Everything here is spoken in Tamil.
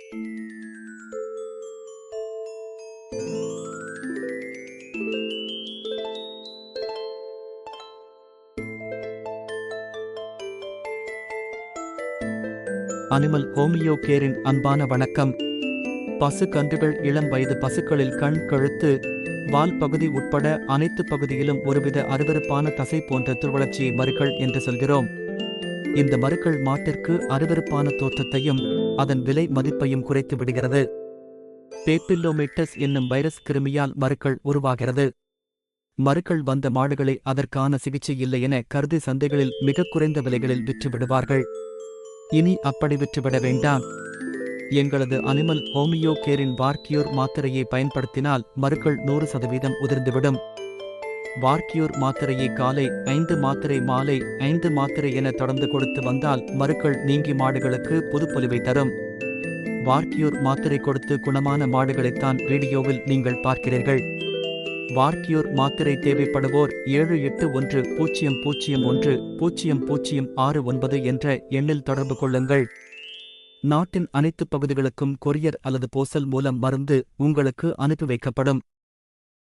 அனிமல் ஹோமியோ கேரின் அன்பான வணக்கம். பசு கன்றுகள் இளம் வயது பசுக்களில் கண், கழுத்து, வால் பகுதி உட்பட அனைத்து பகுதியிலும் ஒருவித அருவருப்பான தசை போன்ற துர்வளர்ச்சியை மருக்கள் என்று சொல்கிறோம். இந்த மருக்கள் மாட்டிற்கு அருவருப்பான தோற்றத்தையும் அதன் விலை மதிப்பையும் குறைத்து விடுகிறது. பேப்பில்லோமேட்டஸ் என்னும் வைரஸ் கிருமியால் மருக்கள் உருவாகிறது. மருக்கள் வந்த மாடுகளை அதற்கான சிகிச்சை இல்லை என கருதி சந்தைகளில் மிகக் குறைந்த விலைகளில் விற்று விடுவார்கள். இனி அப்படி விற்றுவிட வேண்டாம். எங்களது அனிமல் ஹோமியோ கேரின் வார்க்கியூர் மாத்திரையை பயன்படுத்தினால் மருக்கள் 100% உதிர்ந்துவிடும். வார்க்கியூர் மாத்திரையை காலை 5 மாத்திரை, மாலை 5 மாத்திரை என தொடர்ந்து கொடுத்து வந்தால் மருக்கள் நீங்கி மாடுகளுக்கு புதுப்பொலிவை தரும். வார்க்கியூர் மாத்திரை கொடுத்து குணமான மாடுகளைத்தான் வீடியோவில் நீங்கள் பார்க்கிறீர்கள். வார்க்கியூர் மாத்திரை தேவைப்படுவோர் 7810010069 என்ற எண்ணில் தொடர்பு கொள்ளுங்கள். நாட்டின் அனைத்து பகுதிகளுக்கும் கொரியர் அல்லது போஸ்டல் மூலம் மருந்து உங்களுக்கு அனுப்பி வைக்கப்படும்.